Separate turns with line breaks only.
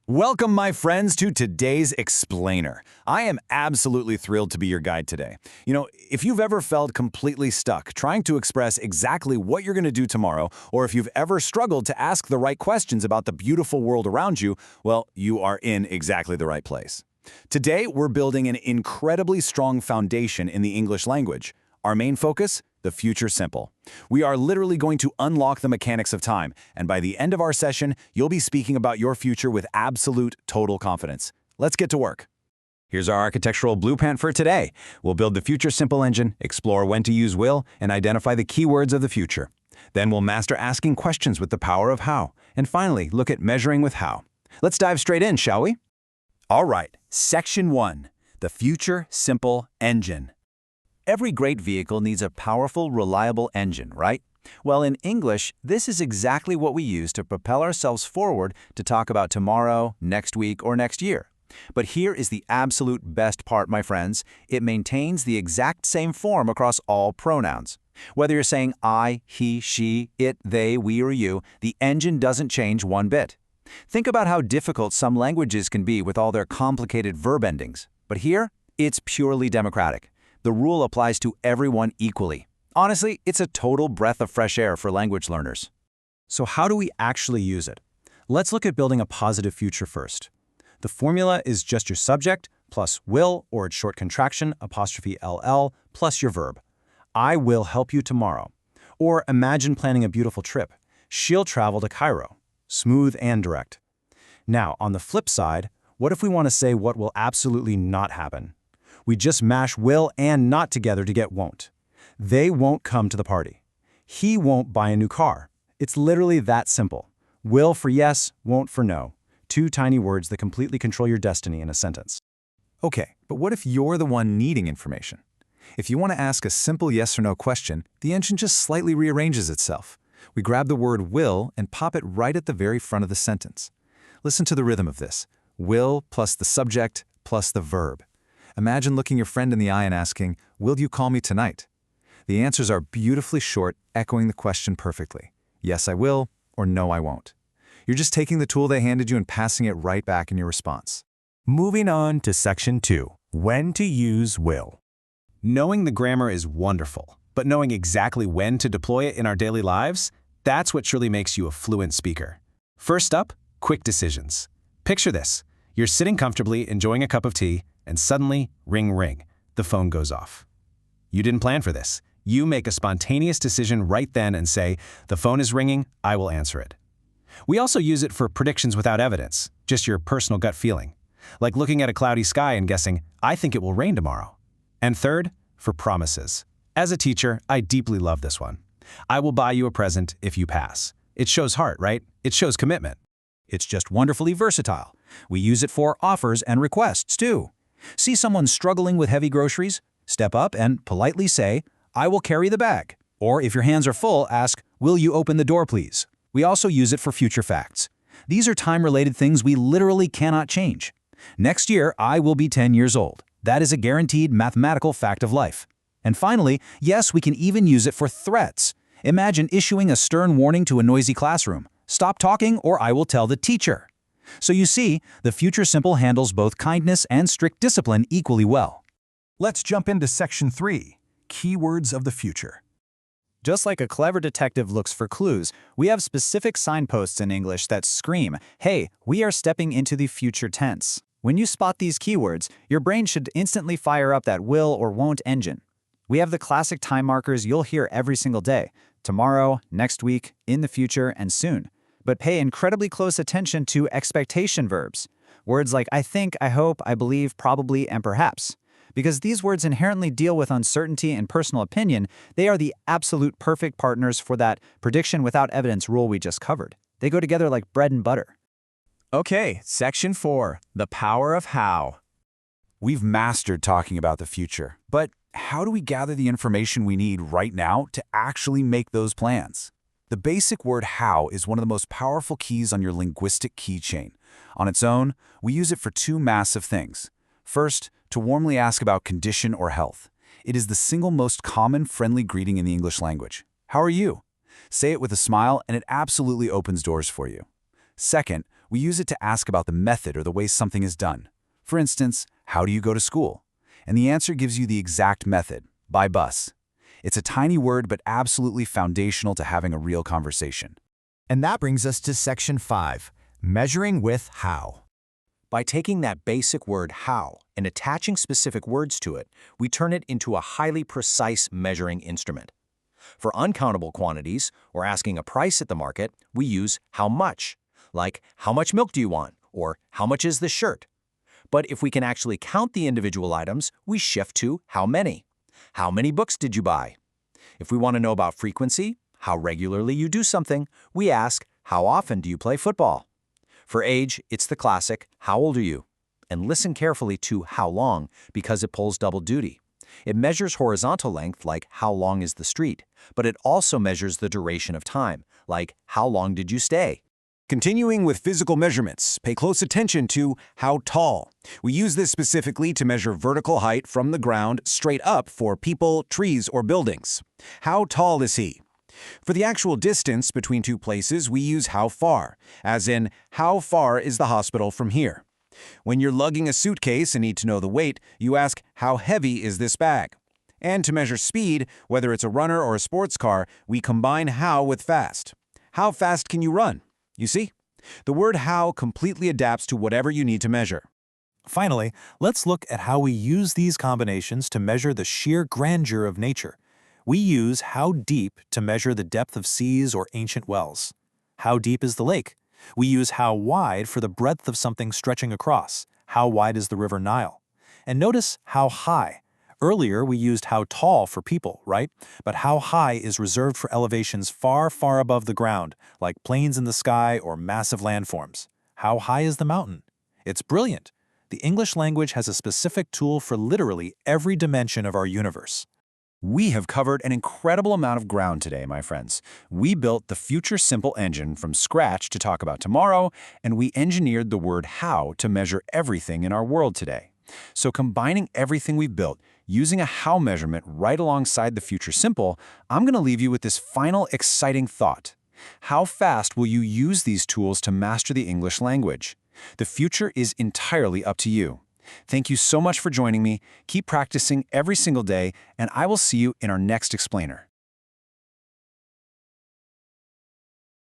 Welcome, my friends, to today's Explainer. I am absolutely thrilled to be your guide today. If you've ever felt completely stuck trying to express exactly what you're going to do tomorrow, or if you've ever struggled to ask the right questions about the beautiful world around you, well, you are in exactly the right place. Today, we're building an incredibly strong foundation in the English language. Our main focus? The future simple. We are literally going to unlock the mechanics of time, and by the end of our session, you'll be speaking about your future with absolute, total confidence. Let's get to work. Here's our architectural blueprint for today. We'll build the future simple engine, explore when to use will, and identify the keywords of the future. Then we'll master asking questions with the power of how, and finally, look at measuring with how. Let's dive straight in, shall we? All right, Section 1, the future simple engine. Every great vehicle needs a powerful, reliable engine, right? Well, in English, this is exactly what we use to propel ourselves forward to talk about tomorrow, next week, or next year. But here is the absolute best part, my friends. It maintains the exact same form across all pronouns. Whether you're saying I, he, she, it, they, we, or you, the engine doesn't change one bit. Think about how difficult some languages can be with all their complicated verb endings. But here, it's purely democratic. The rule applies to everyone equally. Honestly, it's a total breath of fresh air for language learners. So how do we actually use it? Let's look at building a positive future first. The formula is just your subject plus will, or its short contraction, apostrophe LL, plus your verb. I will help you tomorrow. Or imagine planning a beautiful trip. She'll travel to Cairo. Smooth and direct. Now, on the flip side, what if we want to say what will absolutely not happen? We just mash will and not together to get won't. They won't come to the party. He won't buy a new car. It's literally that simple. Will for yes, won't for no. Two tiny words that completely control your destiny in a sentence.
Okay, but what if you're the one needing information? If you want to ask a simple yes or no question, the engine just slightly rearranges itself. We grab the word will and pop it right at the very front of the sentence. Listen to the rhythm of this. Will plus the subject plus the verb. Imagine looking your friend in the eye and asking, "Will you call me tonight?" The answers are beautifully short, echoing the question perfectly. Yes, I will, or no, I won't. You're just taking the tool they handed you and passing it right back in your response.
Moving on to Section 2, when to use will. Knowing the grammar is wonderful, but knowing exactly when to deploy it in our daily lives, that's what truly makes you a fluent speaker. First up, quick decisions. Picture this. You're sitting comfortably, enjoying a cup of tea, and suddenly, ring, ring, the phone goes off. You didn't plan for this. You make a spontaneous decision right then and say, "The phone is ringing, I will answer it." We also use it for predictions without evidence, just your personal gut feeling. Like looking at a cloudy sky and guessing, "I think it will rain tomorrow." And third, for promises. As a teacher, I deeply love this one. "I will buy you a present if you pass." It shows heart, right? It shows commitment.
It's just wonderfully versatile. We use it for offers and requests, too. See someone struggling with heavy groceries? Step up and politely say, "I will carry the bag." Or if your hands are full, ask, "Will you open the door, please?" We also use it for future facts. These are time-related things we literally cannot change. Next year, I will be 10 years old. That is a guaranteed mathematical fact of life. And finally, yes, we can even use it for threats. Imagine issuing a stern warning to a noisy classroom. "Stop talking or I will tell the teacher." So you see, the future simple handles both kindness and strict discipline equally well.
Let's jump into Section 3, keywords of the future.
Just like a clever detective looks for clues, we have specific signposts in English that scream, "Hey, we are stepping into the future tense." When you spot these keywords, your brain should instantly fire up that will or won't engine. We have the classic time markers you'll hear every single day: tomorrow, next week, in the future, and soon. But pay incredibly close attention to expectation verbs. Words like I think, I hope, I believe, probably, and perhaps. Because these words inherently deal with uncertainty and personal opinion, they are the absolute perfect partners for that prediction without evidence rule we just covered. They go together like bread and butter.
Okay, Section 4, the power of how.
We've mastered talking about the future, but how do we gather the information we need right now to actually make those plans? The basic word how is one of the most powerful keys on your linguistic keychain. On its own, we use it for two massive things. First, to warmly ask about condition or health. It is the single most common friendly greeting in the English language. How are you? Say it with a smile and it absolutely opens doors for you. Second,
We use it to ask about the method or the way something is done. For instance, how do you go to school? And the answer gives you the exact method, by bus. It's a tiny word but absolutely foundational to having a real conversation.
And that brings us to section 5, measuring with how.
By taking that basic word how and attaching specific words to it, we turn it into a highly precise measuring instrument. For uncountable quantities, or asking a price at the market, we use how much, like how much milk do you want, or how much is this shirt? But if we can actually count the individual items, we shift to how many. How many books did you buy? If we want to know about frequency, how regularly you do something, we ask, how often do you play football? For age, it's the classic, how old are you? And listen carefully to how long, because it pulls double duty. It measures horizontal length, like how long is the street, but it also measures the duration of time, like how long did you stay?
Continuing with physical measurements, pay close attention to how tall. We use this specifically to measure vertical height from the ground straight up for people, trees, or buildings. How tall is he? For the actual distance between two places, we use how far, as in, how far is the hospital from here? When you're lugging a suitcase and need to know the weight, you ask, how heavy is this bag? And to measure speed, whether it's a runner or a sports car, we combine how with fast. How fast can you run? You see? The word how completely adapts to whatever you need to measure.
Finally, let's look at how we use these combinations to measure the sheer grandeur of nature. We use how deep to measure the depth of seas or ancient wells. How deep is the lake? We use how wide for the breadth of something stretching across. How wide is the river Nile? And notice how high. Earlier, we used how tall for people, right? But how high is reserved for elevations far, far above the ground, like planes in the sky or massive landforms. How high is the mountain? It's brilliant. The English language has a specific tool for literally every dimension of our universe.
We have covered an incredible amount of ground today, my friends. We built the Future Simple engine from scratch to talk about tomorrow, and we engineered the word how to measure everything in our world today. So combining everything we've built, using a how measurement right alongside the Future Simple, I'm going to leave you with this final exciting thought. How fast will you use these tools to master the English language? The future is entirely up to you. Thank you so much for joining me. Keep practicing every single day, and I will see you in our next explainer.